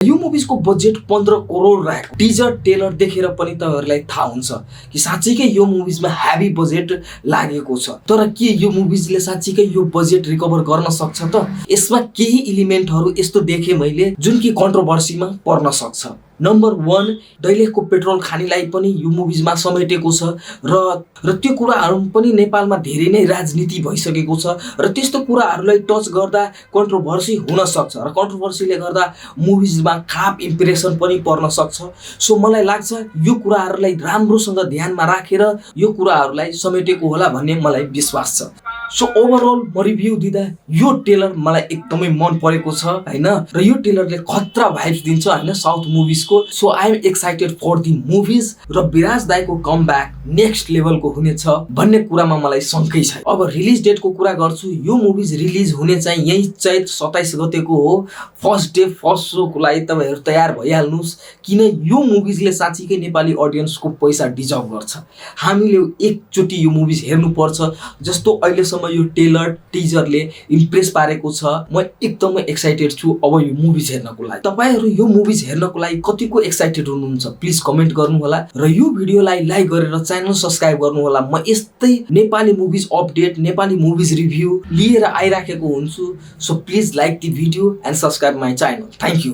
यो मुभिजको बजेट 15 करोड रहेको teaser tailor देखेर पनि तपाईहरुलाई थाहा हुन्छ कि साच्चैकै यो मुभिजमा हेभी बजेट लागेको छ। तर के यो मुभिजले साच्चैकै यो बजेट रिकभर गर्न सक्छ त? यसमा केही एलिमेन्टहरु यस्तो देखे मैले जुन कि कन्ट्रोभर्सीमा पर्न सक्छ। नम्बर 1, दैलेखको पेट्रोल खानीलाई पनि यो मुभिजमा समेटेको छ र त्यो कुराहरु पनि नेपालमा धेरै नै राजनीति भइसकेको छ र त्यस्तो कुराहरुलाई टच गर्दा कन्ट्रोभर्सी हुन सक्छ र कन्ट्रोभर्सीले गर्दा मुभिजमा खराब इम्प्रेसन पनि पर्न सक्छ। सो मलाई लाग्छ यो कुराहरुलाई राम्रोसँग ध्यानमा राखेर यो कुराहरुलाई समेटेको होला भन्ने मलाई विश्वास छ। सो ओभरअल म रिभ्यु दिँदा यो टेलर मलाई एकदमै मन परेको छ हैन र यो टेलरले खतरा भाइब्स दिन्छ हैन साउथ मुभिजको। So I am excited for the movies र विराज दाइको कमब्याक नेक्स्ट लेभलको हुनेछ भन्ने कुरामा मलाई शंकै छैन। अब रिलिज डेटको कुरा गर्छु, यो मुभिज रिलिज हुने चाहिँ यही चैत 27 गतेको हो। फर्स्ट डे फर्स्ट शोको लागि तपाईहरु तयार भइहाल्नुस् किन यो मुभिजले साच्चैकै नेपाली ऑडियन्सको पैसा डिजर्भ गर्छ। हामीले एकचोटी यो मुभिज हेर्नु पर्छ जस्तो अहिलेसम्म यो टेलर टिजरले इम्प्रेस पारेको छ। म एकदमै एक्साइटेड छु अब यो मुभिज हेर्नको लागि। तपाईहरु यो मुभिज हेर्नको लागि कतिको एक्साइटेड हुनुहुन्छ प्लिज कमेन्ट गर्नु होला र यो भिडियोलाई लाइक गरेर च्यानल सब्स्क्राइब गर्नु होला। म यस्तै Nepali movies update Nepali movies review लिएर आइराखेको हुन्छु। So please like the video and subscribe my channel. Thank you.